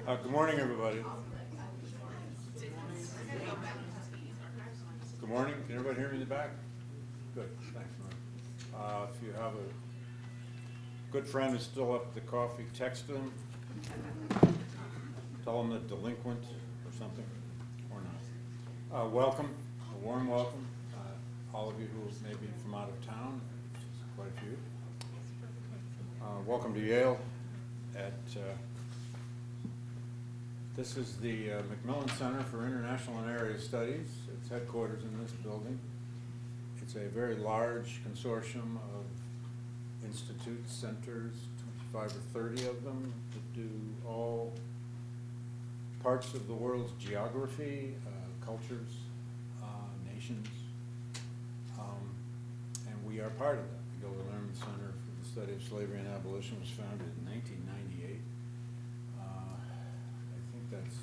Good morning, everybody. Good morning. Can everybody hear me in the back? Good. Thanks, Mark. If you have a good friend who's still up at the coffee, text them. Tell them they're delinquent or something, or not. Welcome, a warm welcome. All of you who may be from out of town, which is quite a few. Welcome to Yale. This is the Macmillan Center for International and Area Studies. Its headquarters in this building. It's a very large consortium of institutes, centers, 25 or 30 of them, that do all parts of the world's geography, cultures, nations, and we are part of that. The Gilder Lehrman Center for the Study of Slavery and Abolition was founded in 1998. I think that's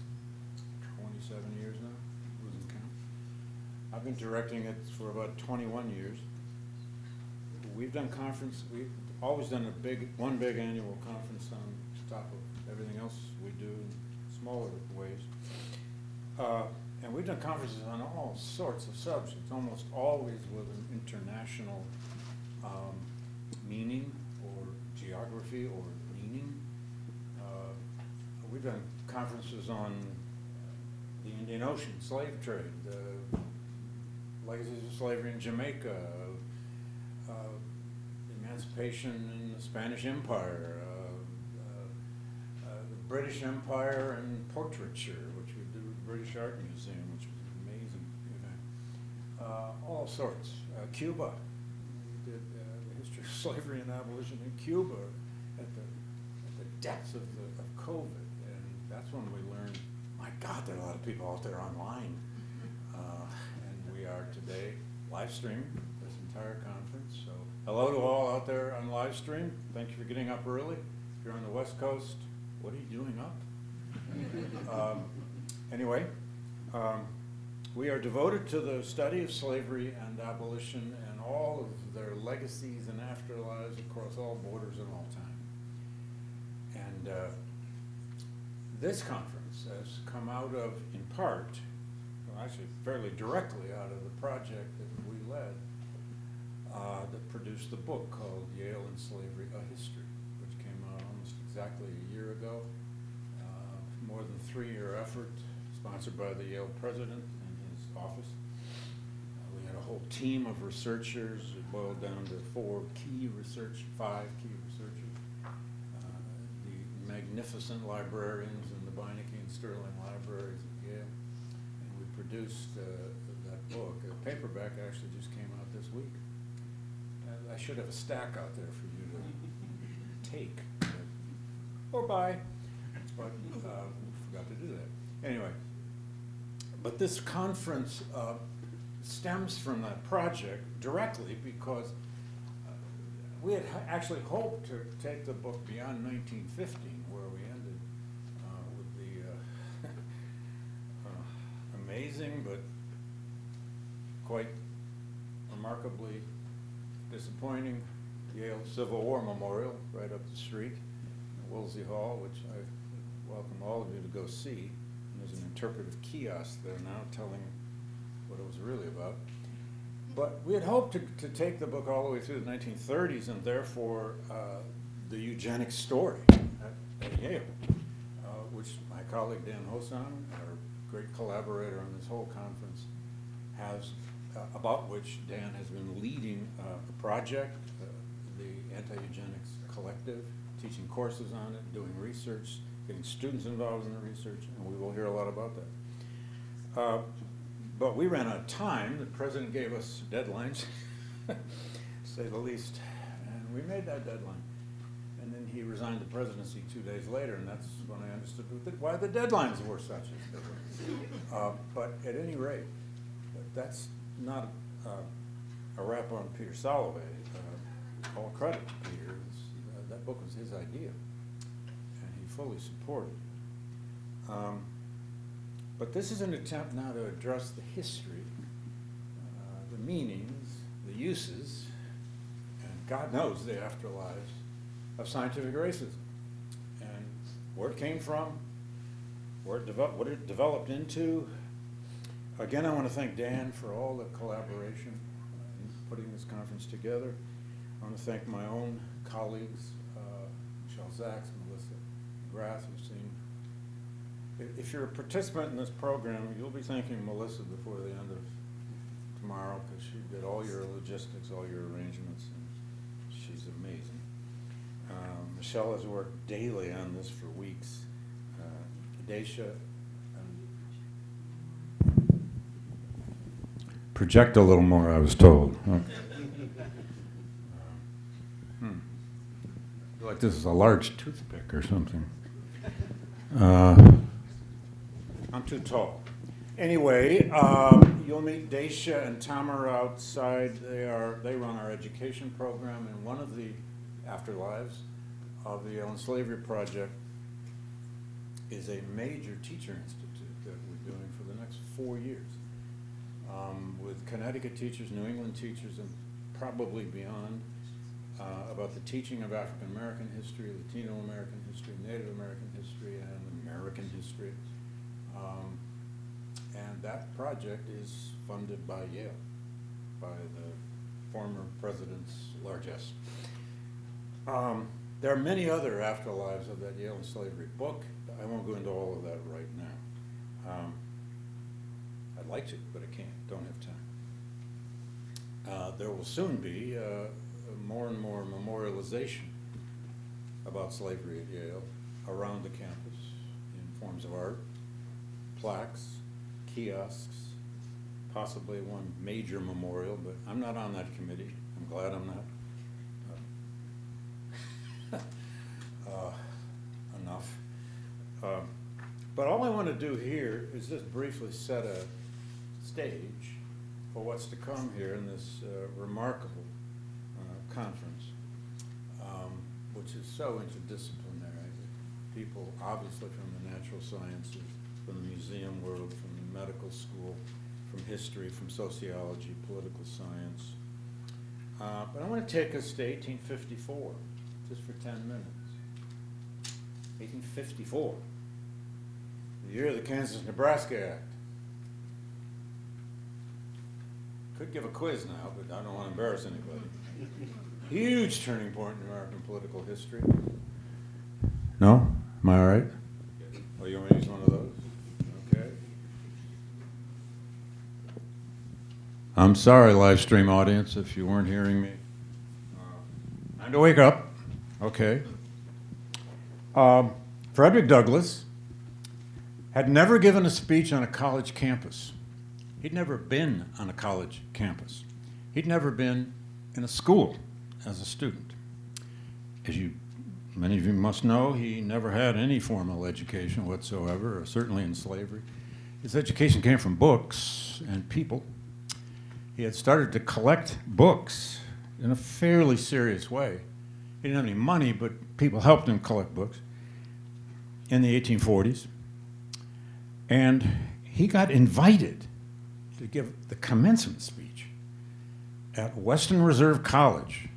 27 years now, losing count. I've been directing it for about 21 years. We've done we've always done one big annual conference on top of everything else we do in smaller ways. And we've done conferences on all sorts of subjects, almost always with an international meaning or geography or meaning. We've done conferences on the Indian Ocean, slave trade, the legacies of slavery in Jamaica, emancipation in the Spanish Empire, the British Empire and portraiture, which we did with the British Art Museum, which was an amazing event. All sorts. Cuba, we did the history of slavery and abolition in Cuba at the depths of COVID, and that's when we learned, my God, there are a lot of people out there online. And we are today live streaming this entire conference. So hello to all out there on live stream. Thank you for getting up early. If you're on the West Coast, what are you doing up? Anyway, we are devoted to the study of slavery and abolition and all of their legacies and afterlives across all borders and all time. And this conference has come out of, in part, well, actually fairly directly out of the project that we led that produced the book called Yale and Slavery, A History, which came out almost exactly a year ago. More than 3-year effort, sponsored by the Yale president and his office. We had a whole team of researchers. It boiled down to 5 key researchers. The magnificent librarians in the Beinecke and Sterling libraries at Yale. And we produced that book. A paperback actually just came out this week. I should have a stack out there for you to take or buy, but forgot to do that. Anyway, but this conference stems from that project directly because we had actually hoped to take the book beyond 1915, where we ended with the amazing but quite remarkably disappointing Yale Civil War Memorial right up the street in Woolsey Hall, which I welcome all of you to go see. And there's an interpretive kiosk there now telling what it was really about. But we had hoped to take the book all the way through the 1930s and therefore the eugenics story at Yale, which my colleague Dan Hosan, our great collaborator on this whole conference, has about which Dan has been leading a project, the Anti-Eugenics Collective, teaching courses on it, doing research, getting students involved in the research, and we will hear a lot about that. But we ran out of time. The president gave us deadlines, to say the least, and we made that deadline. And then he resigned the presidency 2 days later, and that's when I understood why the deadlines were such as they were. But at any rate, that's not a rap on Peter Salovey. All credit to Peter. That book was his idea, and he fully supported it. But this is an attempt now to address the history, the meanings, the uses, and God knows the afterlives of scientific racism, and where it came from, what it developed into. Again, I want to thank Dan for all the collaboration in putting this conference together. I want to thank my own colleagues, Michelle Zaks, Melissa Grath, who've seen. If you're a participant in this program, you'll be thanking Melissa before the end of tomorrow, because she did all your logistics, all your arrangements, and she's amazing. Michelle has worked daily on this for weeks. Daisha, project a little more, I was told. Feel like this is a large toothpick or something. I'm too tall. Anyway, you'll meet Daisha and Tamara outside. They run our education program, and one of the afterlives of the Yale and Slavery Project is a major teacher institute that we're doing for the next 4 years with Connecticut teachers, New England teachers, and probably beyond, about the teaching of African American history, Latino American history, Native American history, and American history. And that project is funded by Yale, by the former president's largesse. There are many other afterlives of that Yale and Slavery book. I won't go into all of that right now. I'd like to, but I can't, don't have time. There will soon be more and more memorialization about slavery at Yale around the campus in forms of art, plaques, kiosks, possibly one major memorial, but I'm not on that committee. I'm glad I'm not. Enough. But all I want to do here is just briefly set a stage for what's to come here in this remarkable conference, which is so interdisciplinary. People obviously from the natural sciences, from the museum world, from the medical school, from history, from sociology, political science. But I want to take us to 1854, just for 10 minutes. 1854, the year of the Kansas-Nebraska Act. Could give a quiz now, but I don't want to embarrass anybody. Huge turning point in American political history. No? Am I all right? Oh, you want me to use one of those? Okay. I'm sorry, live stream audience, if you weren't hearing me. Time to wake up. Okay. Frederick Douglass had never given a speech on a college campus. He'd never been on a college campus. He'd never been in a school as a student. As many of you must know, he never had any formal education whatsoever, or certainly in slavery. His education came from books and people. He had started to collect books in a fairly serious way. He didn't have any money, but people helped him collect books in the 1840s. And he got invited to give the commencement speech at Western Reserve College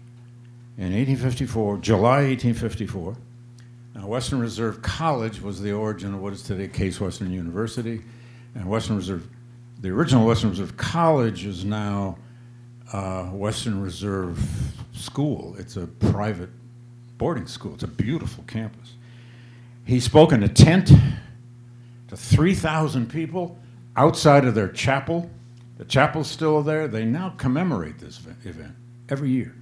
in 1854, July 1854. Now, Western Reserve College was the origin of what is today Case Western University. And the original Western Reserve College is now Western Reserve School. It's a private boarding school. It's a beautiful campus. He spoke in a tent to 3,000 people outside of their chapel. The chapel's still there. They now commemorate this event every year.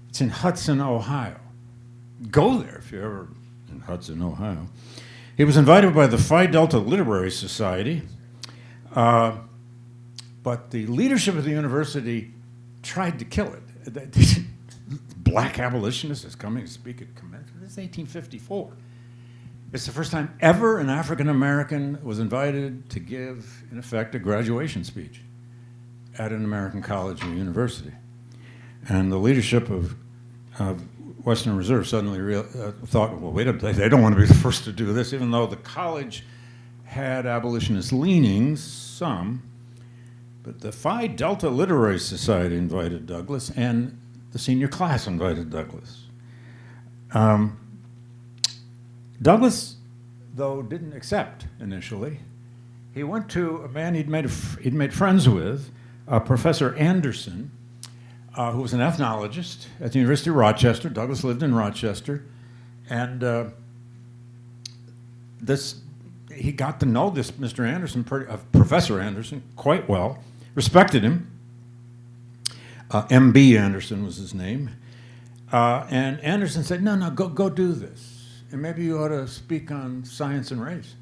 It's in Hudson, Ohio. Go there if you're ever in Hudson, Ohio. He was invited by the Phi Delta Literary Society, but the leadership of the university tried to kill it. Black abolitionist is coming to speak at commencement. This is 1854. It's the first time ever an African American was invited to give, in effect, a graduation speech at an American college or university. And the leadership of Western Reserve suddenly thought, well, wait a minute, they don't want to be the first to do this, even though the college had abolitionist leanings, some. But the Phi Delta Literary Society invited Douglass, and the senior class invited Douglass. Douglass though didn't accept initially. He went to a man he'd made friends with, Professor Anderson, who was an ethnologist at the University of Rochester. Douglass lived in Rochester, and he got to know this Mr. Anderson, Professor Anderson, quite well, respected him. M.B. Anderson was his name. And Anderson said, no, go do this. And maybe you ought to speak on science and race.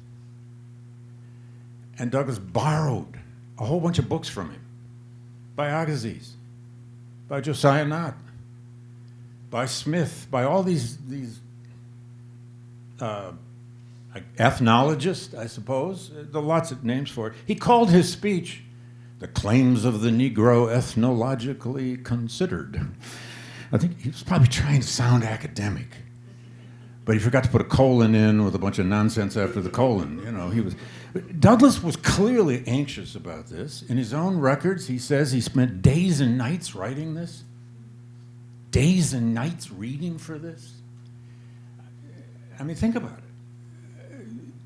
And Douglass borrowed a whole bunch of books from him. Biographies, by Josiah Nott, by Smith, by all these ethnologists, I suppose. There are lots of names for it. He called his speech, "The Claims of the Negro Ethnologically Considered." I think he was probably trying to sound academic, but he forgot to put a colon in with a bunch of nonsense after the colon. Douglass was clearly anxious about this. In his own records, he says he spent days and nights writing this, days and nights reading for this. I mean, think about it.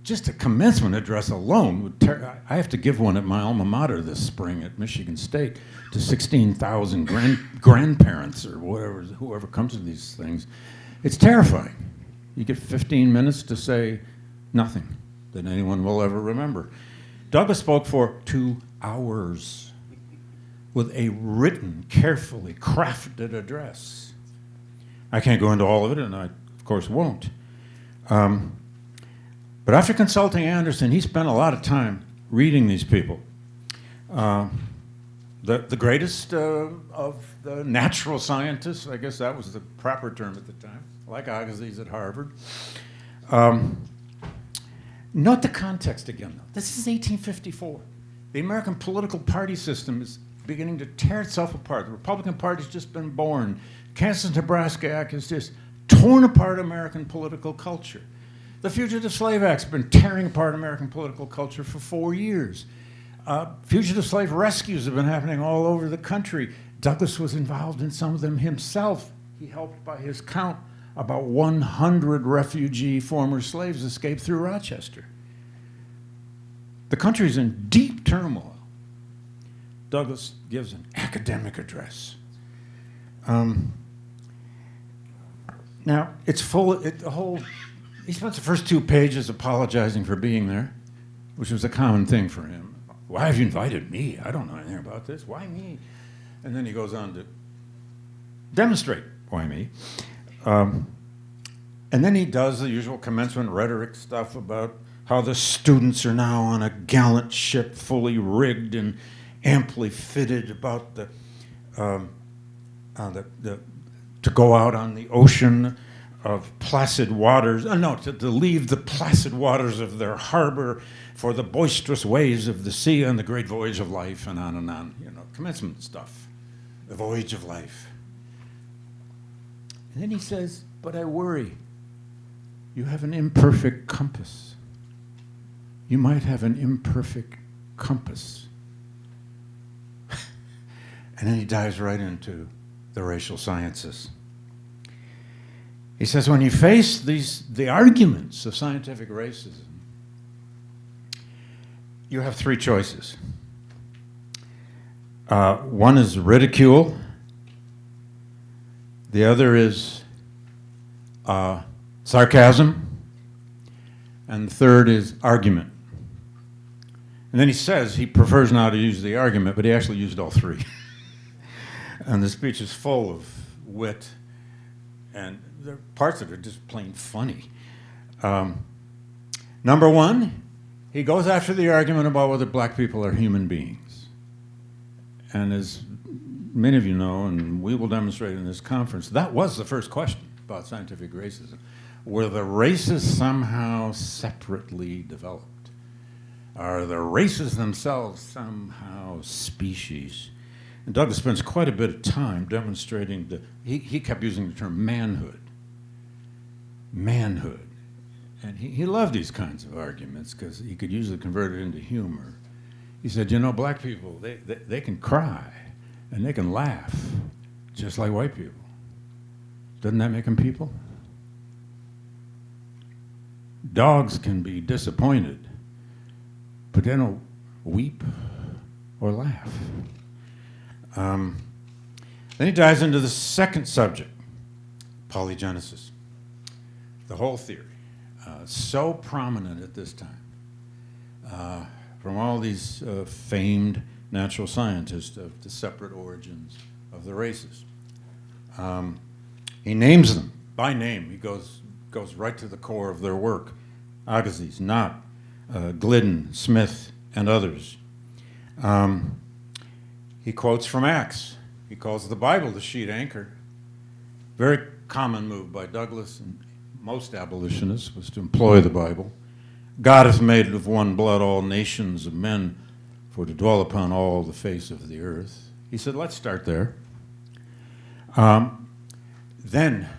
Just a commencement address alone would I have to give one at my alma mater this spring at Michigan State to 16,000 grandparents or whoever comes to these things. It's terrifying. You get 15 minutes to say nothing that anyone will ever remember. Douglass spoke for 2 hours with a written, carefully crafted address. I can't go into all of it, and I, of course, won't. But after consulting Anderson, he spent a lot of time reading these people. The greatest of the natural scientists, I guess that was the proper term at the time, like Osagie at Harvard. Note the context again, though. This is 1854. The American political party system is beginning to tear itself apart. The Republican Party's just been born. Kansas-Nebraska Act has just torn apart American political culture. The Fugitive Slave Act's been tearing apart American political culture for 4 years. Fugitive slave rescues have been happening all over the country. Douglass was involved in some of them himself. He helped, by his count, about 100 refugee former slaves escape through Rochester. The country's in deep turmoil. Douglass gives an academic address. Now, it's full, he spent the first 2 pages apologizing for being there, which was a common thing for him. Why have you invited me? I don't know anything about this. Why me? And then he goes on to demonstrate why me. And then he does the usual commencement rhetoric stuff about how the students are now on a gallant ship fully rigged and amply fitted about to go out on the ocean of placid waters, to leave the placid waters of their harbor for the boisterous waves of the sea and the great voyage of life, and on, commencement stuff, the voyage of life. And then he says, but I worry, you have an imperfect compass. You might have an imperfect compass. And then he dives right into the racial sciences. He says, when you face the arguments of scientific racism, you have 3 choices. One is ridicule. The other is sarcasm. And the third is argument. And then he says he prefers not to use the argument, but he actually used all 3. And the speech is full of wit, and there are parts of it are just plain funny. Number 1, he goes after the argument about whether black people are human beings. And as many of you know, and we will demonstrate in this conference, that was the first question about scientific racism. Were the races somehow separately developed? Are the races themselves somehow species? And Douglass spends quite a bit of time demonstrating he kept using the term manhood. Manhood. And he loved these kinds of arguments because he could usually convert it into humor. He said, black people, they can cry and they can laugh just like white people. Doesn't that make them people? Dogs can be disappointed, but they don't weep or laugh. Then he dives into the second subject, polygenesis, the whole theory, so prominent at this time, from all these famed natural scientists of the separate origins of the races. He names them by name. He goes right to the core of their work. Agassiz, Knott, Glidden, Smith, and others. He quotes from Acts. He calls the Bible the sheet anchor. Very common move by Douglass and most abolitionists was to employ the Bible. God hath made of one blood all nations of men for to dwell upon all the face of the earth. He said, let's start there. Then,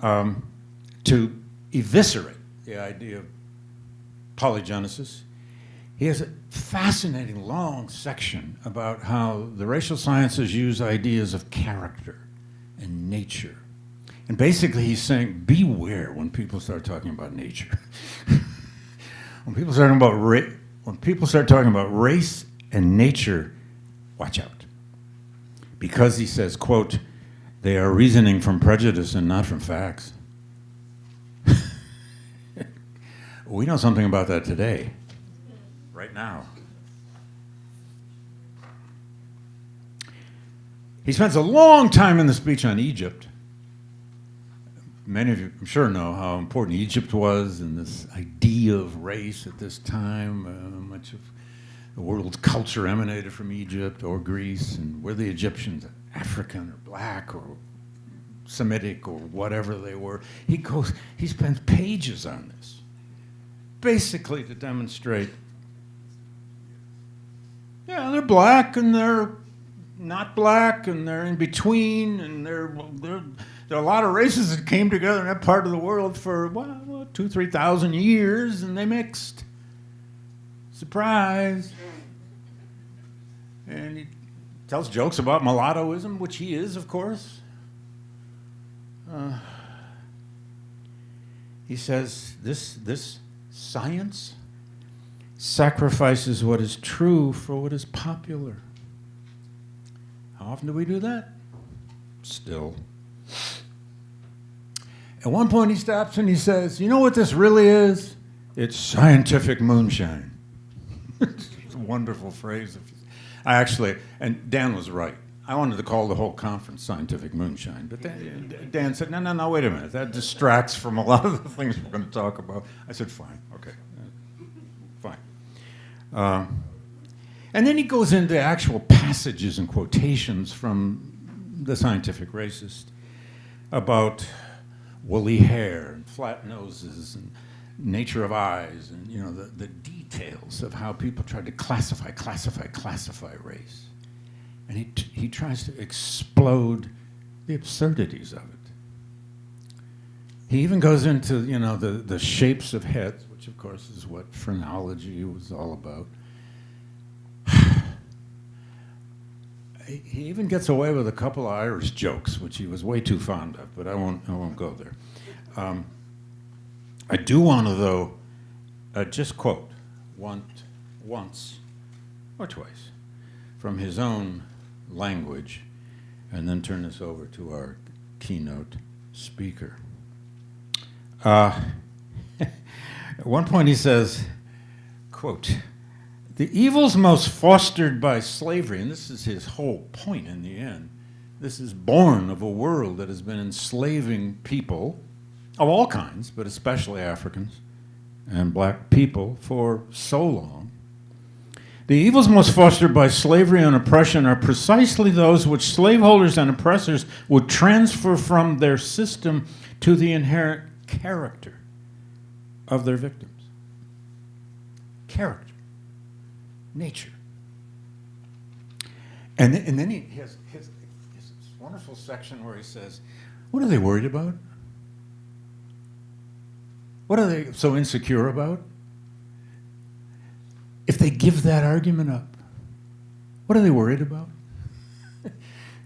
to eviscerate the idea of polygenesis, he has a fascinating long section about how the racial sciences use ideas of character and nature. And basically he's saying, beware when people start talking about nature. When people start talking about race and nature, watch out. Because he says, quote, they are reasoning from prejudice and not from facts. We know something about that today, right now. He spends a long time in the speech on Egypt. Many of you, I'm sure, know how important Egypt was in this idea of race at this time. Much of the world's culture emanated from Egypt or Greece, and were the Egyptians African or black or Semitic or whatever they were. He spends pages on this, basically to demonstrate, yeah, they're black and they're not black and they're in between, and there are a lot of races that came together in that part of the world for, 2,000-3,000 years, and they mixed. Surprise. And he tells jokes about mulattoism, which he is, of course. He says, this science sacrifices what is true for what is popular. How often do we do that? Still. At one point he stops and he says, you know what this really is? It's scientific moonshine. It's a wonderful phrase. And Dan was right. I wanted to call the whole conference scientific moonshine, but Dan said, no, wait a minute. That distracts from a lot of the things we're going to talk about. I said, fine, okay, fine. And then he goes into actual passages and quotations from the scientific racist about woolly hair and flat noses and nature of eyes and, the details of how people tried to classify race. And he tries to explode the absurdities of it. He even goes into, the shapes of heads, which of course is what phrenology was all about. He even gets away with a couple of Irish jokes, which he was way too fond of, but I won't go there. I do want to, though, just quote once or twice from his own language, and then turn this over to our keynote speaker. At one point he says, quote, the evils most fostered by slavery, and this is his whole point in the end, this is born of a world that has been enslaving people of all kinds, but especially Africans and black people for so long. The evils most fostered by slavery and oppression are precisely those which slaveholders and oppressors would transfer from their system to the inherent character of their victims. Character. Nature. And then he has his wonderful section where he says, what are they worried about? What are they so insecure about? If they give that argument up, what are they worried about?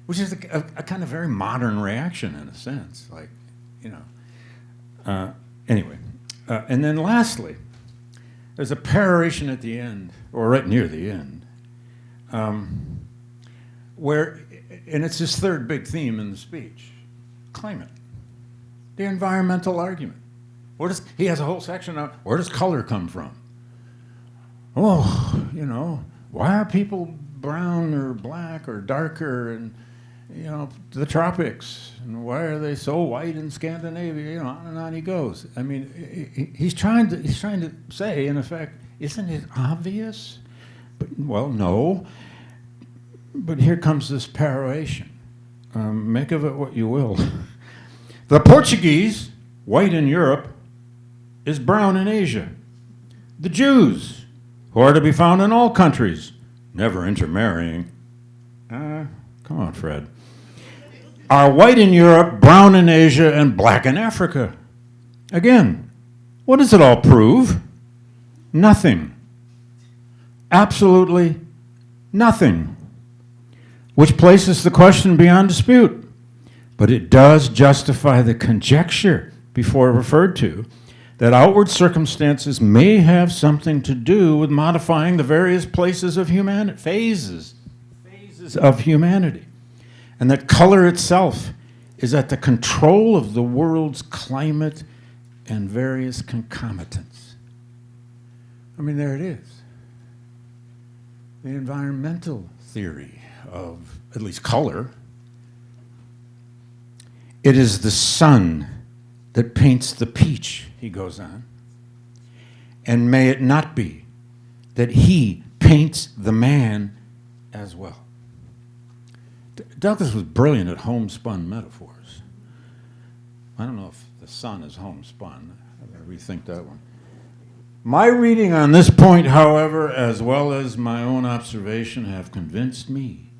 Which is a kind of very modern reaction in a sense, like, anyway. And then lastly, there's a peroration at the end, or right near the end, where, and it's his third big theme in the speech, climate, the environmental argument. He has a whole section on where does color come from? Oh, you know, why are people brown or black or darker and, you know, the tropics, and why are they so white in Scandinavia? You know, on and on he goes. I mean, he's trying to say, in effect, isn't it obvious? But, well, no. But here comes this peroration. Make of it what you will. The Portuguese, white in Europe, is brown in Asia. The Jews, who are to be found in all countries, never intermarrying. Come on, Fred. Are white in Europe, brown in Asia, and black in Africa. Again, what does it all prove? Nothing. Absolutely nothing. Which places the question beyond dispute. But it does justify the conjecture before referred to that outward circumstances may have something to do with modifying the various places of humanity, phases of humanity. And that color itself is at the control of the world's climate and various concomitants. I mean, there it is. The environmental theory of at least color. It is the sun that paints the peach, he goes on. And may it not be that he paints the man as well. Douglass was brilliant at homespun metaphors. I don't know if the sun is homespun. I gotta rethink that one. My reading on this point, however, as well as my own observation, have convinced me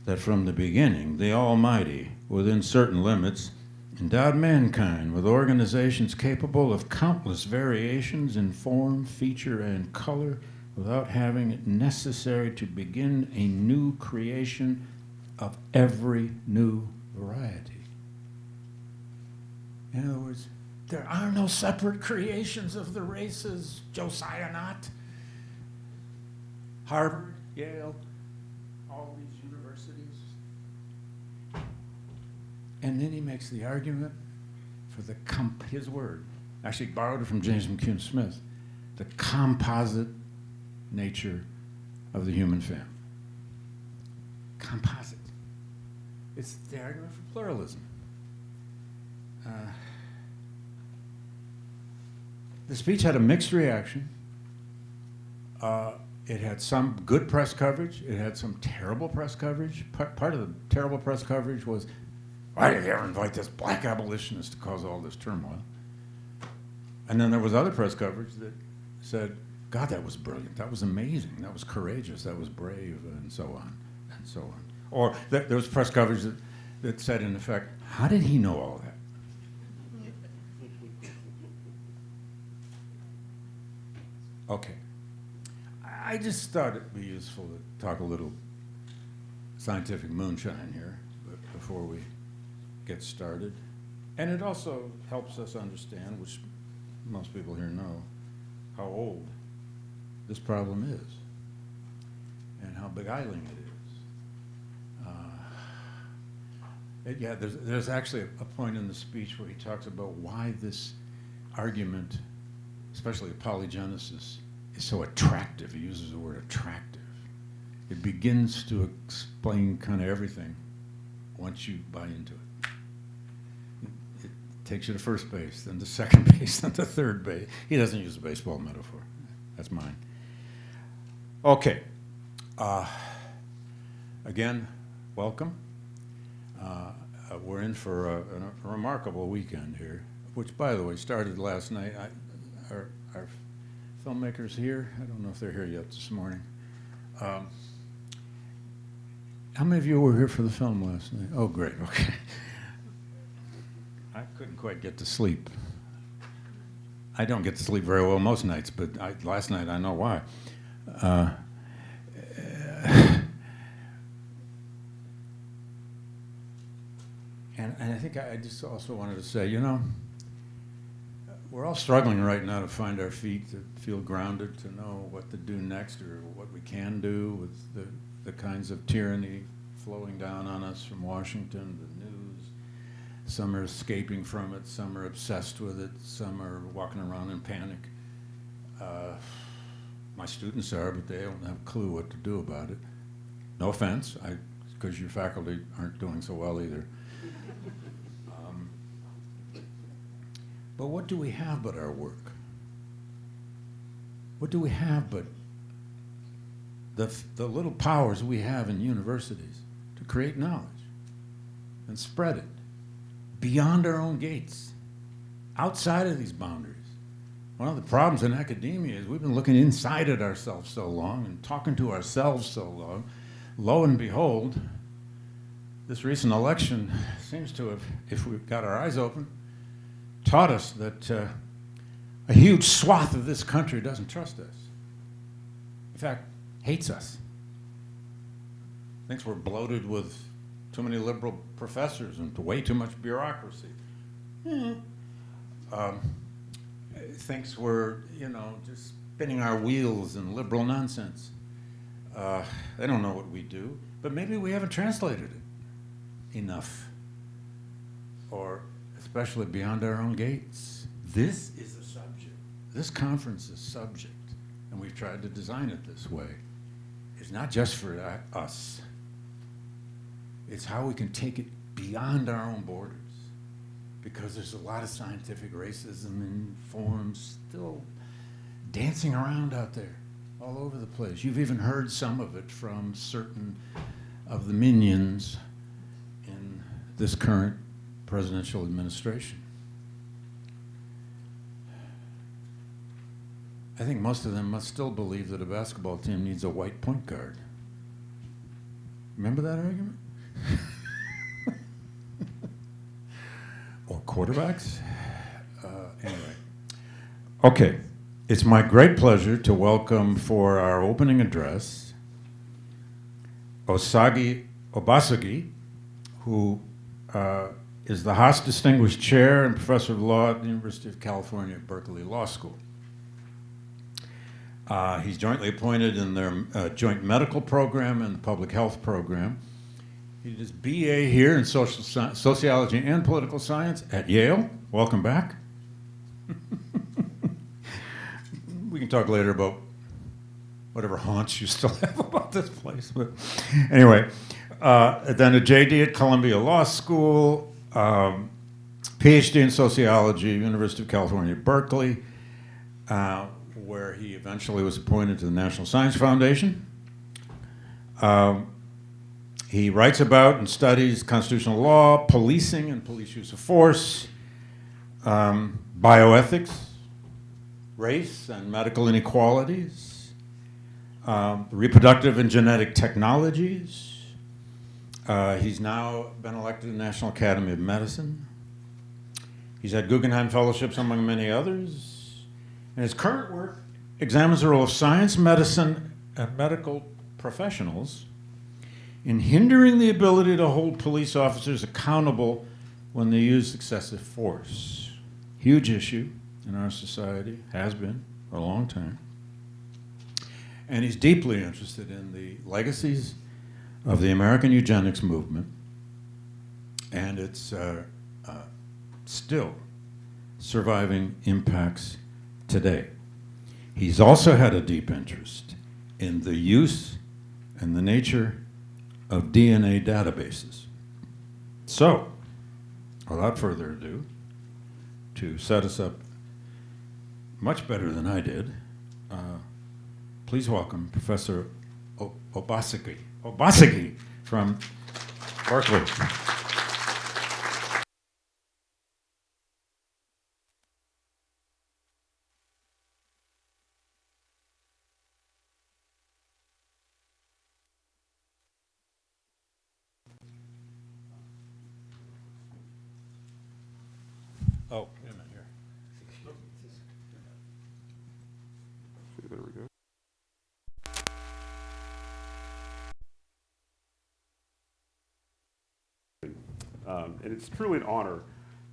that from the beginning, the Almighty, within certain limits, endowed mankind with organizations capable of countless variations in form, feature, and color without having it necessary to begin a new creation of every new variety. In other words, there are no separate creations of the races, Josiah Nott, Harvard, Yale, all these universities. And then he makes the argument for his word, actually borrowed it from James McCune Smith, the composite nature of the human family. Composite. It's the argument for pluralism. The speech had a mixed reaction. It had some good press coverage. It had some terrible press coverage. Part of the terrible press coverage was, why did you ever invite this black abolitionist to cause all this turmoil? And then there was other press coverage that said, God, that was brilliant. That was amazing. That was courageous. That was brave, and so on, and so on. Or there was press coverage that said, in effect, how did he know all that? Okay. I just thought it'd be useful to talk a little scientific moonshine here before we get started. And it also helps us understand, which most people here know, how old this problem is and how beguiling it is. There's actually a point in the speech where he talks about why this argument, especially polygenesis, is so attractive. He uses the word attractive. It begins to explain kind of everything once you buy into it. It takes you to first base, then to second base, then to third base. He doesn't use a baseball metaphor. That's mine. Okay. Again, welcome. We're in for a remarkable weekend here, which, by the way, started last night. Our filmmakers here, I don't know if they're here yet this morning. How many of you were here for the film last night? Oh, great, okay. I couldn't quite get to sleep. I don't get to sleep very well most nights, but last night I know why. And I think I just also wanted to say, We're all struggling right now to find our feet, to feel grounded, to know what to do next or what we can do with the kinds of tyranny flowing down on us from Washington, the news. Some are escaping from it, some are obsessed with it, some are walking around in panic. My students are, but they don't have a clue what to do about it. No offense, because your faculty aren't doing so well either. But what do we have but our work? What do we have but the little powers we have in universities to create knowledge and spread it beyond our own gates, outside of these boundaries? One of the problems in academia is we've been looking inside at ourselves so long and talking to ourselves so long. Lo and behold, this recent election seems to have, if we've got our eyes open, taught us that a huge swath of this country doesn't trust us. In fact, hates us. Thinks we're bloated with too many liberal professors and way too much bureaucracy. Thinks we're, just spinning our wheels in liberal nonsense. They don't know what we do, but maybe we haven't translated it enough, or especially beyond our own gates. This is a subject. This conference is subject, and we've tried to design it this way. It's not just for us. It's how we can take it beyond our own borders, because there's a lot of scientific racism in forms still dancing around out there all over the place. You've even heard some of it from certain of the minions in this current presidential administration. I think most of them must still believe that a basketball team needs a white point guard. Remember that argument? Or quarterbacks? Anyway. Okay, it's my great pleasure to welcome for our opening address Obasogie, who is the Haas Distinguished Chair and Professor of Law at the University of California at Berkeley Law School. He's jointly appointed in their joint medical program and the public health program. He did his BA here in sociology and political science at Yale. Welcome back. We can talk later about whatever haunts you still have about this place. But anyway, then a JD at Columbia Law School, PhD in sociology, University of California at Berkeley, where he eventually was appointed to the National Science Foundation. He writes about and studies constitutional law, policing and police use of force, bioethics, race and medical inequalities, reproductive and genetic technologies. He's now been elected to the National Academy of Medicine. He's had Guggenheim Fellowships, among many others. And his current work examines the role of science, medicine, and medical professionals in hindering the ability to hold police officers accountable when they use excessive force. Huge issue in our society, has been for a long time. And he's deeply interested in the legacies of the American eugenics movement and its still surviving impacts today. He's also had a deep interest in the use and the nature of DNA databases. So, without further ado, to set us up much better than I did, please welcome Professor Obasogie from Berkeley. Oh, wait a minute here. There we go. And it's truly an honor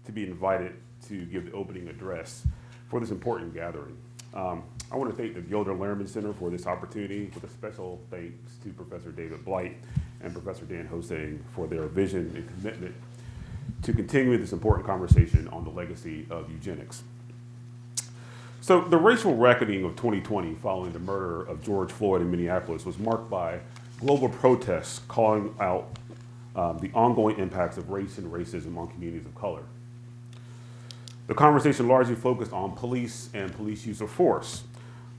to be invited to give the opening address for this important gathering. I want to thank the Gilder Lehrman Center for this opportunity, with a special thanks to Professor David Blight and Professor Dan Osagie for their vision and commitment to continuing this important conversation on the legacy of eugenics. So the racial reckoning of 2020 following the murder of George Floyd in Minneapolis was marked by global protests calling out the ongoing impacts of race and racism on communities of color. The conversation largely focused on police and police use of force,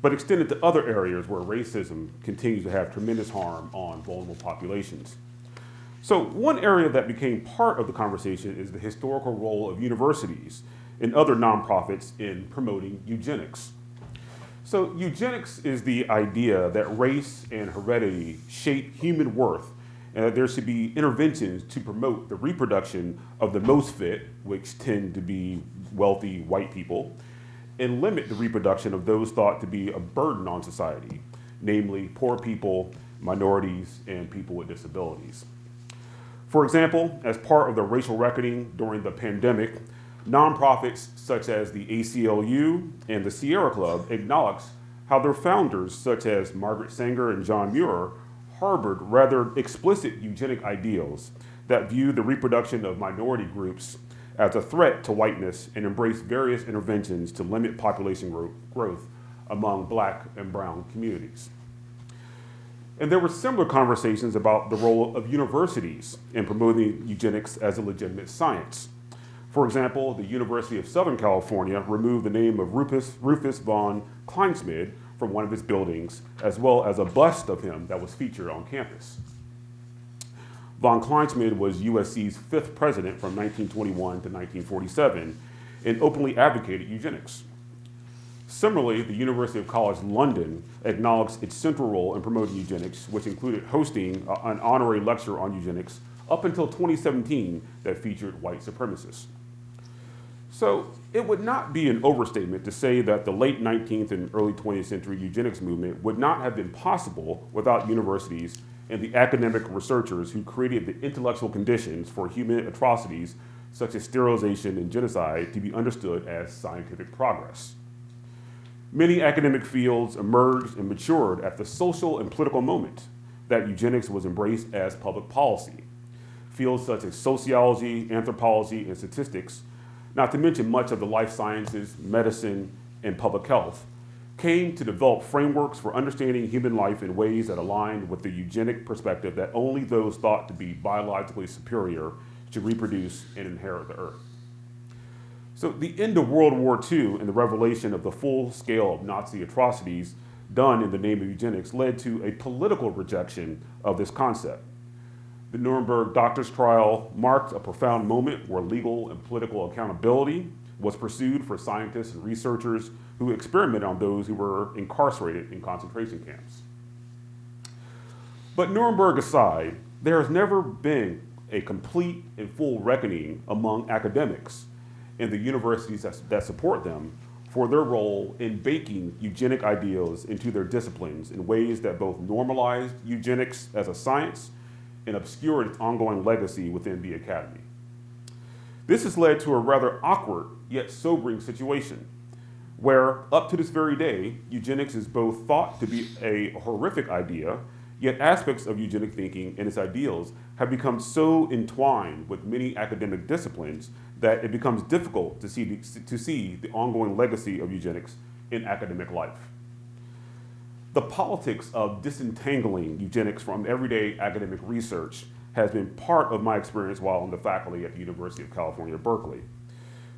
but extended to other areas where racism continues to have tremendous harm on vulnerable populations. So one area that became part of the conversation is the historical role of universities and other nonprofits in promoting eugenics. So eugenics is the idea that race and heredity shape human worth, and that there should be interventions to promote the reproduction of the most fit, which tend to be wealthy white people, and limit the reproduction of those thought to be a burden on society, namely poor people, minorities, and people with disabilities. For example, as part of the racial reckoning during the pandemic, nonprofits such as the ACLU and the Sierra Club acknowledged how their founders, such as Margaret Sanger and John Muir, harbored rather explicit eugenic ideals that viewed the reproduction of minority groups as a threat to whiteness and embraced various interventions to limit population growth among Black and brown communities. And there were similar conversations about the role of universities in promoting eugenics as a legitimate science. For example, the University of Southern California removed the name of Rufus von Kleinsmid from one of its buildings, as well as a bust of him that was featured on campus. Von Kleinsmid was USC's 5th president from 1921 to 1947 and openly advocated eugenics. Similarly, the University of College London acknowledged its central role in promoting eugenics, which included hosting an honorary lecture on eugenics up until 2017 that featured white supremacists. So it would not be an overstatement to say that the late 19th and early 20th century eugenics movement would not have been possible without universities and the academic researchers who created the intellectual conditions for human atrocities such as sterilization and genocide to be understood as scientific progress. Many academic fields emerged and matured at the social and political moment that eugenics was embraced as public policy. Fields such as sociology, anthropology, and statistics, not to mention much of the life sciences, medicine, and public health, came to develop frameworks for understanding human life in ways that aligned with the eugenic perspective that only those thought to be biologically superior should reproduce and inherit the earth. So the end of World War II and the revelation of the full scale of Nazi atrocities done in the name of eugenics led to a political rejection of this concept. The Nuremberg doctors' trial marked a profound moment where legal and political accountability was pursued for scientists and researchers who experimented on those who were incarcerated in concentration camps. But Nuremberg aside, there has never been a complete and full reckoning among academics and the universities that support them for their role in baking eugenic ideals into their disciplines in ways that both normalized eugenics as a science and obscured its ongoing legacy within the academy. This has led to a rather awkward yet sobering situation where, up to this very day, eugenics is both thought to be a horrific idea, yet aspects of eugenic thinking and its ideals have become so entwined with many academic disciplines that it becomes difficult to see the ongoing legacy of eugenics in academic life. The politics of disentangling eugenics from everyday academic research has been part of my experience while on the faculty at the University of California, Berkeley.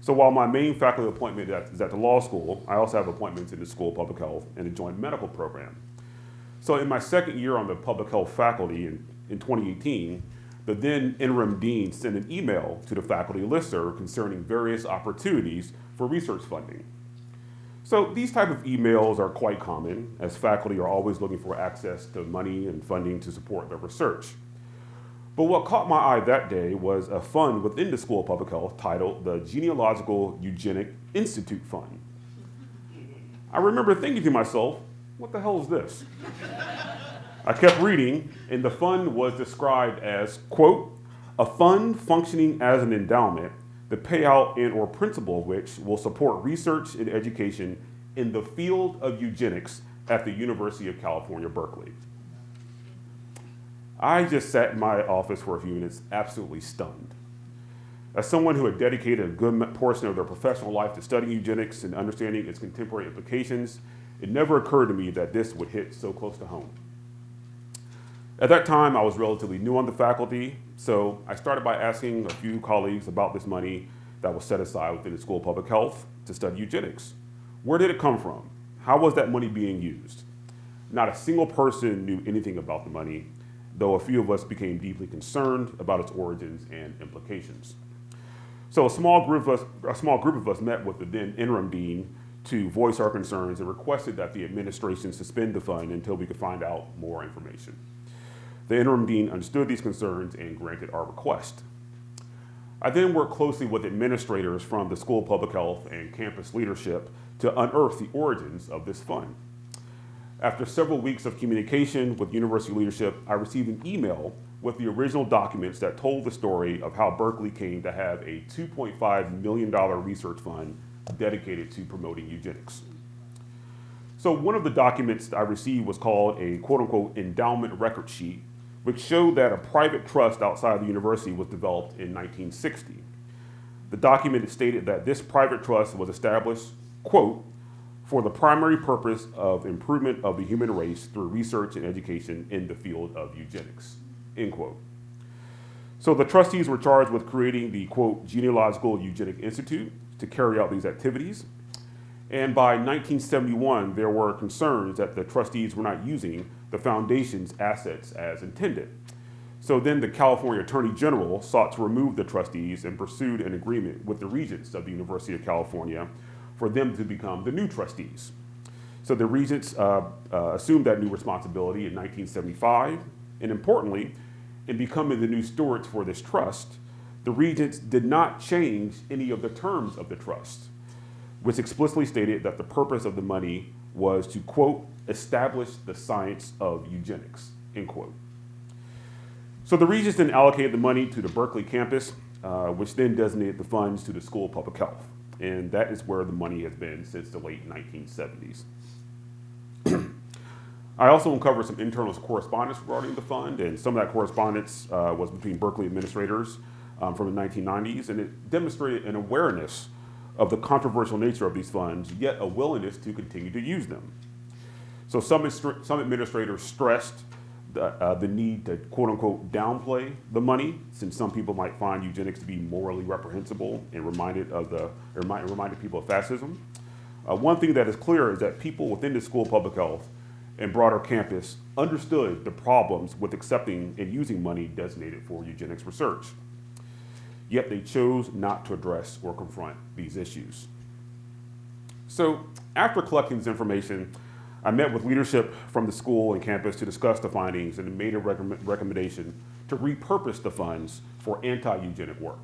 So while my main faculty appointment is at the law school, I also have appointments in the School of Public Health and the Joint Medical Program. So in my second year on the public health faculty in 2018, the then interim dean sent an email to the faculty listserv concerning various opportunities for research funding. So these type of emails are quite common, as faculty are always looking for access to money and funding to support their research. But what caught my eye that day was a fund within the School of Public Health titled the Genealogical Eugenic Institute Fund. I remember thinking to myself, what the hell is this? I kept reading, and the fund was described as, quote, a fund functioning as an endowment, the the payout and or principle of which will support research and education in the field of eugenics at the University of California, Berkeley. I just sat in my office for a few minutes, absolutely stunned. As someone who had dedicated a good portion of their professional life to studying eugenics and understanding its contemporary implications, it never occurred to me that this would hit so close to home. At that time, I was relatively new on the faculty, so I started by asking a few colleagues about this money that was set aside within the School of Public Health to study eugenics. Where did it come from? How was that money being used? Not a single person knew anything about the money, though a few of us became deeply concerned about its origins and implications. So a small group of us met with the then interim dean to voice our concerns and requested that the administration suspend the fund until we could find out more information. The interim dean understood these concerns and granted our request. I then worked closely with administrators from the School of Public Health and campus leadership to unearth the origins of this fund. After several weeks of communication with university leadership, I received an email with the original documents that told the story of how Berkeley came to have a $2.5 million research fund dedicated to promoting eugenics. So one of the documents I received was called a quote-unquote endowment record sheet, which showed that a private trust outside the university was developed in 1960. The document stated that this private trust was established, quote, for the primary purpose of improvement of the human race through research and education in the field of eugenics, end quote. So the trustees were charged with creating the, quote, Genealogical Eugenic Institute to carry out these activities. And by 1971, there were concerns that the trustees were not using the foundation's assets as intended. So then the California Attorney General sought to remove the trustees and pursued an agreement with the regents of the University of California for them to become the new trustees. So the regents assumed that new responsibility in 1975, and importantly, in becoming the new stewards for this trust, the regents did not change any of the terms of the trust, which explicitly stated that the purpose of the money was to, quote, establish the science of eugenics, end quote. So the regents then allocated the money to the Berkeley campus, which then designated the funds to the School of Public Health. And that is where the money has been since the late 1970s. I also uncovered some internal correspondence regarding the fund, and some of that correspondence was between Berkeley administrators from the 1990s, and it demonstrated an awareness of the controversial nature of these funds, yet a willingness to continue to use them. So some administrators stressed the need to, quote unquote, downplay the money, since some people might find eugenics to be morally reprehensible and reminded people of fascism. One thing that is clear is that people within the School of Public Health and broader campus understood the problems with accepting and using money designated for eugenics research. Yet they chose not to address or confront these issues. So after collecting this information, I met with leadership from the school and campus to discuss the findings and made a recommendation to repurpose the funds for anti-eugenic work.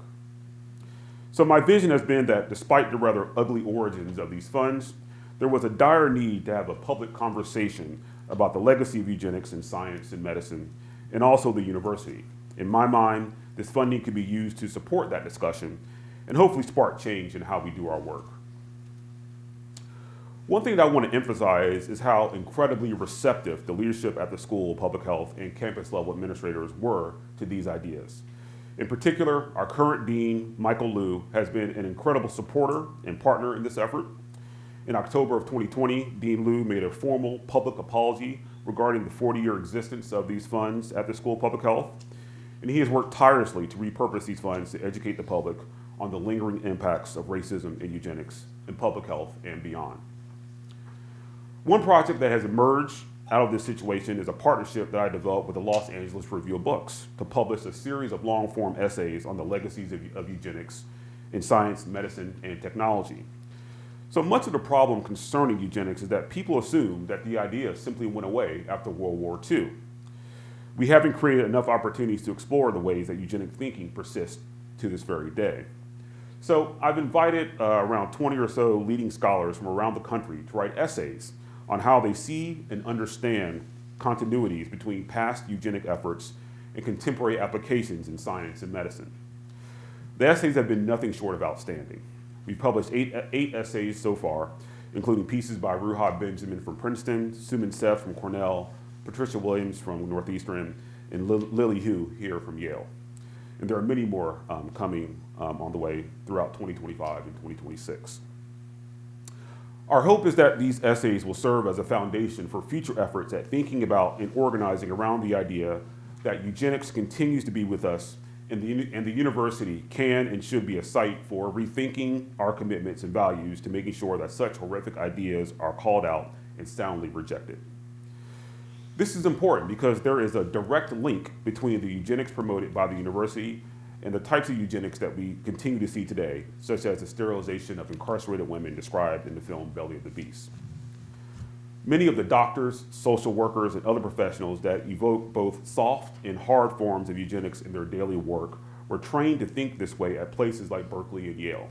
So my vision has been that despite the rather ugly origins of these funds, there was a dire need to have a public conversation about the legacy of eugenics in science and medicine, and also the university. In my mind, this funding could be used to support that discussion and hopefully spark change in how we do our work. One thing that I want to emphasize is how incredibly receptive the leadership at the School of Public Health and campus level administrators were to these ideas. In particular, our current dean, Michael Liu, has been an incredible supporter and partner in this effort. In October of 2020, Dean Liu made a formal public apology regarding the 40-year existence of these funds at the School of Public Health, and he has worked tirelessly to repurpose these funds to educate the public on the lingering impacts of racism and eugenics in public health and beyond. One project that has emerged out of this situation is a partnership that I developed with the Los Angeles Review of Books to publish a series of long-form essays on the legacies of eugenics in science, medicine, and technology. So much of the problem concerning eugenics is that people assume that the idea simply went away after World War II. We haven't created enough opportunities to explore the ways that eugenic thinking persists to this very day. So I've invited around 20 or so leading scholars from around the country to write essays on how they see and understand continuities between past eugenic efforts and contemporary applications in science and medicine. The essays have been nothing short of outstanding. We've published eight essays so far, including pieces by Ruha Benjamin from Princeton, Suman Seth from Cornell, Patricia Williams from Northeastern, and Lily Hu here from Yale. And there are many more coming on the way throughout 2025 and 2026. Our hope is that these essays will serve as a foundation for future efforts at thinking about and organizing around the idea that eugenics continues to be with us, and the university can and should be a site for rethinking our commitments and values to making sure that such horrific ideas are called out and soundly rejected. This is important because there is a direct link between the eugenics promoted by the university and the types of eugenics that we continue to see today, such as the sterilization of incarcerated women described in the film Belly of the Beast. Many of the doctors, social workers, and other professionals that evoke both soft and hard forms of eugenics in their daily work were trained to think this way at places like Berkeley and Yale,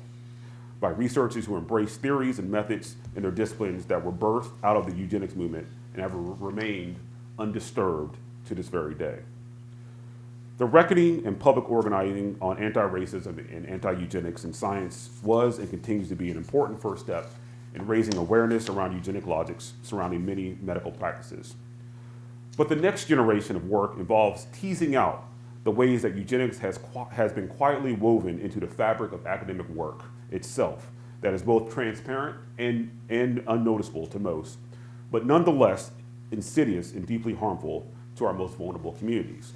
by researchers who embrace theories and methods in their disciplines that were birthed out of the eugenics movement and have remained undisturbed to this very day. The reckoning and public organizing on anti-racism and anti-eugenics in science was and continues to be an important first step in raising awareness around eugenic logics surrounding many medical practices. But the next generation of work involves teasing out the ways that eugenics has been quietly woven into the fabric of academic work itself that is both transparent and unnoticeable to most, but nonetheless insidious and deeply harmful to our most vulnerable communities.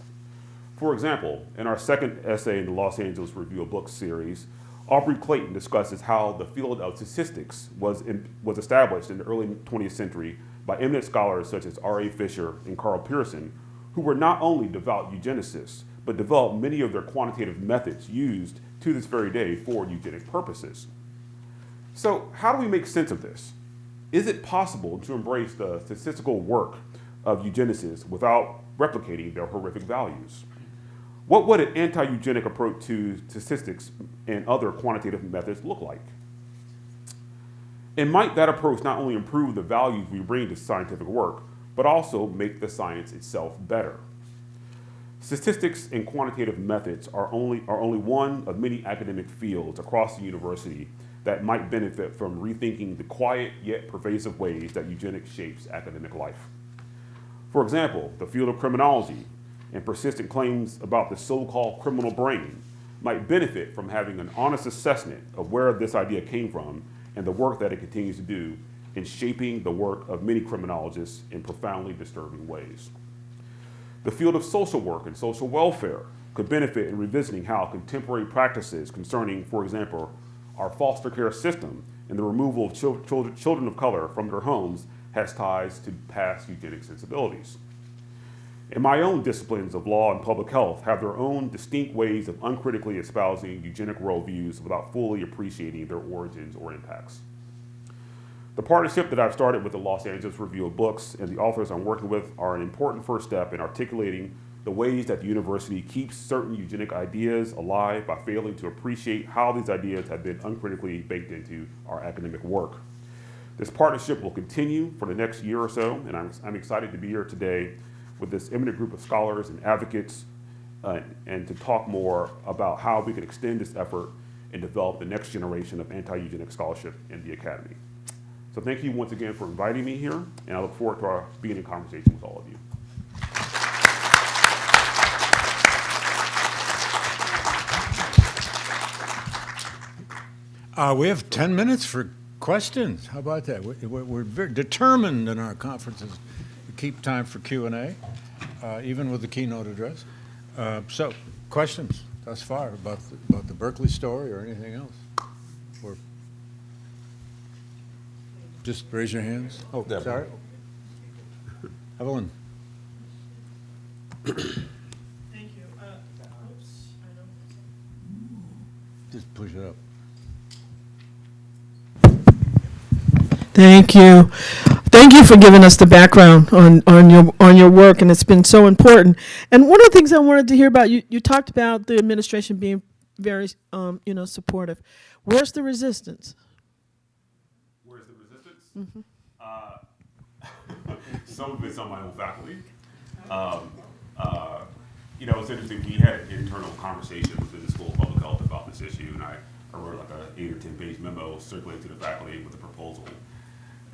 For example, in our second essay in the Los Angeles Review of Books series, Aubrey Clayton discusses how the field of statistics was established in the early 20th century by eminent scholars such as R.A. Fisher and Carl Pearson, who were not only devout eugenicists, but developed many of their quantitative methods used to this very day for eugenic purposes. So how do we make sense of this? Is it possible to embrace the statistical work of eugenicists without replicating their horrific values? What would an anti-eugenic approach to statistics and other quantitative methods look like? And might that approach not only improve the values we bring to scientific work, but also make the science itself better? Statistics and quantitative methods are only one of many academic fields across the university that might benefit from rethinking the quiet yet pervasive ways that eugenics shapes academic life. For example, the field of criminology and persistent claims about the so-called criminal brain might benefit from having an honest assessment of where this idea came from and the work that it continues to do in shaping the work of many criminologists in profoundly disturbing ways. The field of social work and social welfare could benefit in revisiting how contemporary practices concerning, for example, our foster care system and the removal of children of color from their homes has ties to past eugenic sensibilities. And my own disciplines of law and public health have their own distinct ways of uncritically espousing eugenic worldviews without fully appreciating their origins or impacts. The partnership that I've started with the Los Angeles Review of Books and the authors I'm working with are an important first step in articulating the ways that the university keeps certain eugenic ideas alive by failing to appreciate how these ideas have been uncritically baked into our academic work. This partnership will continue for the next year or so, and I'm excited to be here today with this eminent group of scholars and advocates and to talk more about how we can extend this effort and develop the next generation of anti-eugenic scholarship in the academy. So thank you once again for inviting me here, and I look forward to our being in conversation with all of you. We have 10 minutes for questions. How about that? We're very determined in our conferences to keep time for Q&A, even with the keynote address. So, questions thus far about the Berkeley story or anything else? Or just raise your hands. Oh, Deborah. Sorry. Evelyn. Thank you. Oops, I don't. Just push it up. Thank you. Thank you for giving us the background on your work, and it's been so important. And one of the things I wanted to hear about, you talked about the administration being very, supportive. Where's the resistance? Where's the resistance? Mm-hmm. Some of it's on my own faculty. you know, it's interesting, we had an internal conversation within the School of Public Health about this issue, and I wrote like a 8 or 10 page memo circulating to the faculty with a proposal.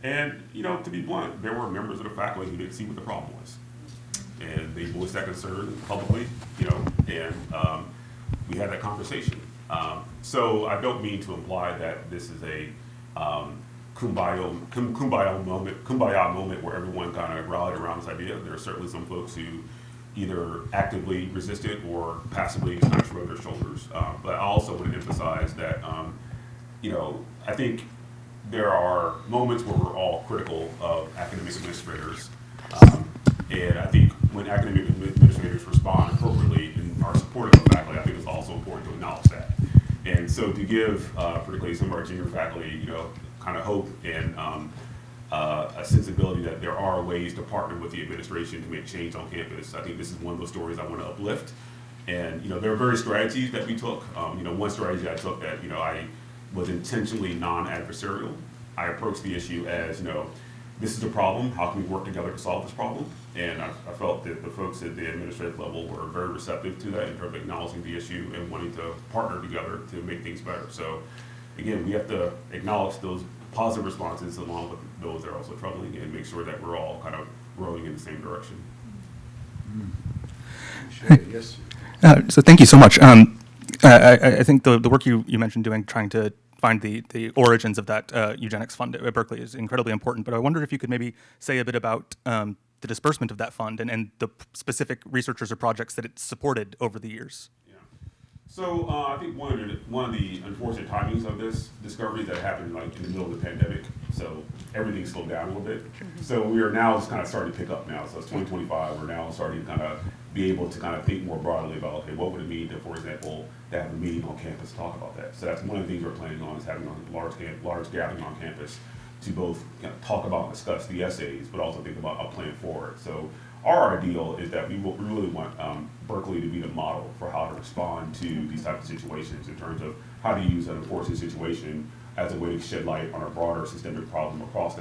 And, you know, to be blunt, there were members of the faculty who didn't see what the problem was. And they voiced that concern publicly, you know, and we had that conversation. So I don't mean to imply that this is a kumbaya moment where everyone kind of rallied around this idea. There are certainly some folks who either actively resisted or passively kind of shrugged their shoulders. But I also want to emphasize that, you know, I think there are moments where we're all critical of academic administrators. And I think when academic administrators respond appropriately and are supportive of faculty, I think it's also important to acknowledge that. And so to give, particularly some of our junior faculty, you know, kind of hope and a sensibility that there are ways to partner with the administration to make change on campus. I think this is one of those stories I want to uplift. And, you know, there are various strategies that we took. You know, one strategy I took that, you know, I was intentionally non-adversarial. I approached the issue as, you know, this is a problem, how can we work together to solve this problem? And I felt that the folks at the administrative level were very receptive to that in terms of acknowledging the issue and wanting to partner together to make things better. So again, we have to acknowledge those positive responses along with those that are also troubling and make sure that we're all kind of rowing in the same direction. Yes. So thank you so much. I think the work you mentioned doing, trying to find the origins of that eugenics fund at Berkeley is incredibly important, but I wondered if you could maybe say a bit about the disbursement of that fund and the specific researchers or projects that it supported over the years. Yeah. So I think one of the unfortunate timings of this discovery that happened like in the middle of the pandemic, so everything slowed down a little bit. So we are now just kind of starting to pick up now. So it's 2025, we're now starting to kind of be able to kind of think more broadly about, okay, what would it mean to, for example, to have a meeting on campus to talk about that. So that's one of the things we're planning on, is having a large gathering on campus to both kind of talk about and discuss the essays, but also think about a plan forward. So our ideal is that we really want Berkeley to be the model for how to respond to these types of situations in terms of how to use an unfortunate situation as a way to shed light on a broader systemic problem across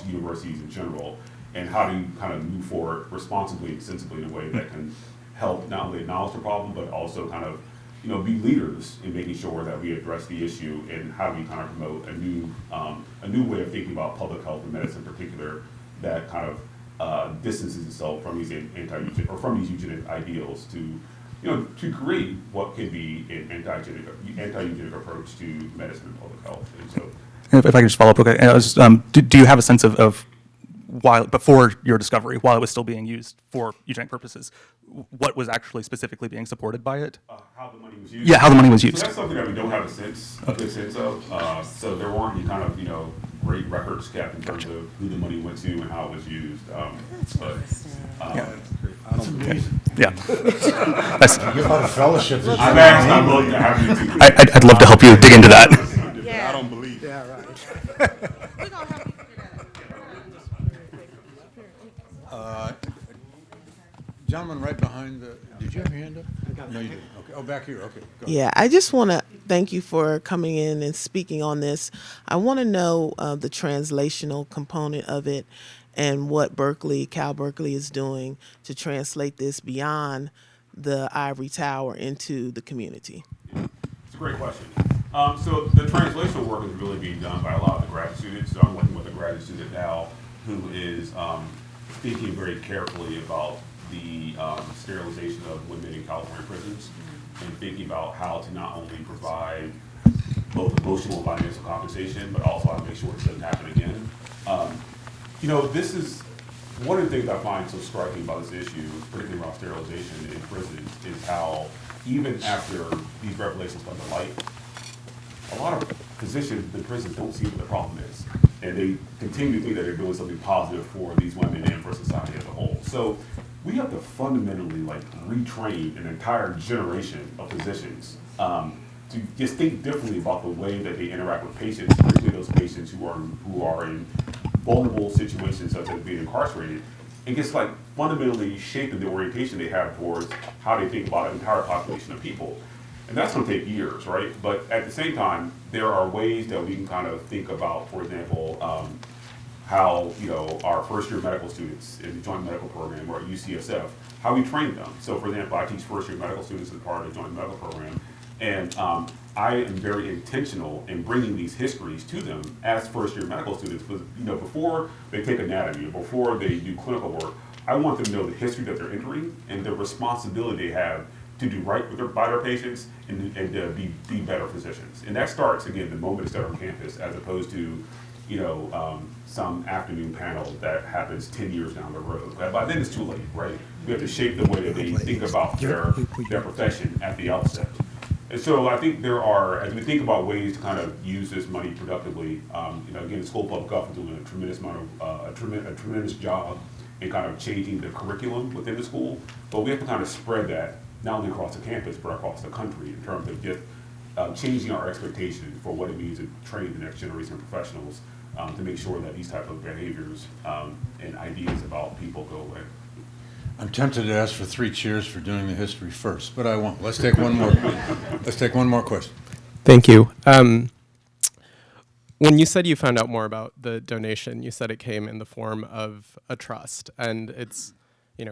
universities in general, and how do you kind of move forward responsibly and sensibly in a way that can help not only acknowledge the problem, but also kind of, you know, be leaders in making sure that we address the issue, and how do we kind of promote a new way of thinking about public health and medicine in particular that kind of distances itself from these from these eugenic ideals to, you know, to create what could be an anti-eugenic approach to medicine and public health. And so, If I could just follow up, okay, I was, do you have a sense of while before your discovery, while it was still being used for eugenic purposes, what was actually specifically being supported by it? how the money was used? Yeah, how the money was used. So that's something that we don't have a good sense of. So there weren't any kind of, you know, great records kept in terms of who the money went to and how it was used. That's amazing. Yeah. That's, Give out a fellowship. I've asked, I'm willing to have you to. I'd love to help you dig into that. Yeah. I don't believe it. Yeah, right. We're gonna help you figure that out. Gentleman right behind the, did you have your hand up? No, you didn't. Okay. Oh, back here. Okay. Go ahead. Yeah, I just want to thank you for coming in and speaking on this. I want to know the translational component of it and what Cal Berkeley is doing to translate this beyond the ivory tower into the community. It's a great question. So the translational work is really being done by a lot of the graduate students. So I'm working with a graduate student now who is thinking very carefully about the sterilization of women in California prisons, and thinking about how to not only provide both emotional and financial compensation, but also how to make sure it doesn't happen again. You know, this is one of the things I find so striking about this issue, particularly around sterilization in prisons, is how even after these revelations come to light, a lot of physicians in prison don't see what the problem is, and they continue to think that they're doing something positive for these women and for society as a whole. So we have to fundamentally retrain an entire generation of physicians to just think differently about the way that they interact with patients, particularly those patients who are in vulnerable situations such as being incarcerated, and just fundamentally shape the orientation they have towards how they think about an entire population of people. And that's going to take years, right? But at the same time, there are ways that we can kind of think about, for example, how, our first-year medical students in the joint medical program or at UCSF, how we train them. So for example, I teach first-year medical students as part of the joint medical program, and I am very intentional in bringing these histories to them as first-year medical students, because before they take anatomy, or before they do clinical work, I want them to know the history that they're entering and the responsibility they have to do right by their patients and to be better physicians. And that starts, again, the moment they start on campus, as opposed to some afternoon panel that happens 10 years down the road. By then it's too late, right? We have to shape the way that they think about their profession at the outset. And so I think there are, as we think about ways to kind of use this money productively, again, the School of Public Health is doing a tremendous amount of, a tremendous job in kind of changing the curriculum within the school, but we have to kind of spread that not only across the campus, but across the country in terms of just changing our expectations for what it means to train the next generation of professionals to make sure that these type of behaviors and ideas about people go away. I'm tempted to ask for 3 cheers for doing the history first, but I won't. Let's take one more. Let's take one more question. Thank you. When you said you found out more about the donation, you said it came in the form of a trust, and it's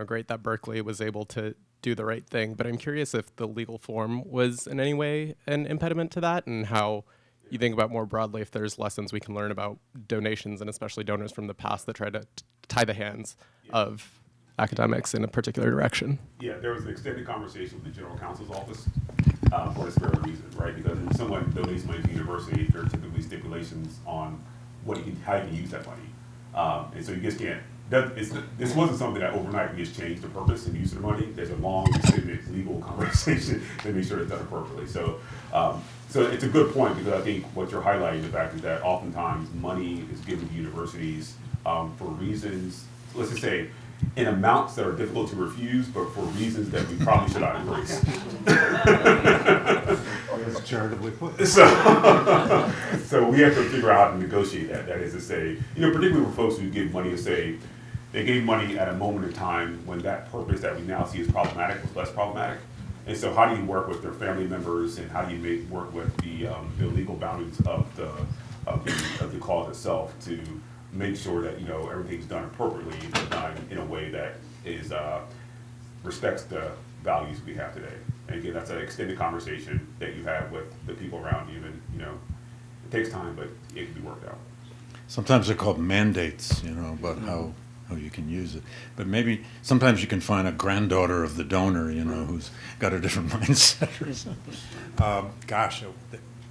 great that Berkeley was able to do the right thing. But I'm curious if the legal form was in any way an impediment to that, and how you think about more broadly if there's lessons we can learn about donations, and especially donors from the past that try to tie the hands of academics in a particular direction. Yeah, there was an extended conversation with the General Counsel's office for this very reason, right? Because when someone donates money to the university, there are typically stipulations on how you can use that money. And so you just can't, this wasn't something that overnight we just changed the purpose and use of the money. There's a long, extended legal conversation to make sure it's done appropriately. So it's a good point, because I think what you're highlighting, the fact is that oftentimes money is given to universities for reasons, let's just say, in amounts that are difficult to refuse, but for reasons that we probably should not embrace. That's charitably put. So we have to figure out how to negotiate that. That is to say, particularly for folks who give money, to say they gave money at a moment in time when that purpose that we now see as problematic was less problematic. And so how do you work with their family members, and how do you work with the legal boundaries of the cause itself to make sure that everything's done appropriately and done in a way that is respects the values we have today. And again, that's an extended conversation that you have with the people around you, and it takes time, but it can be worked out. Sometimes they're called mandates, about how you can use it. But maybe sometimes you can find a granddaughter of the donor, who's got a different mindset or something. Gosh,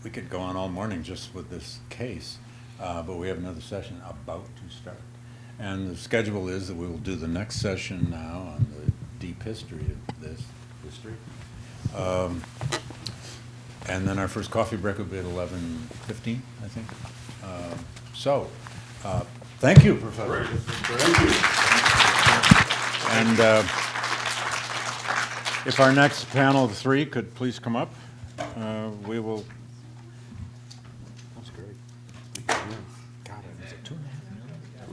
we could go on all morning just with this case. But we have another session about to start. And the schedule is that we will do the next session now on the deep history of this history. And then our first coffee break will be at 11:15, I think. Thank you, Professor. Great. Thank you. And if our next panel of 3 could please come up, we will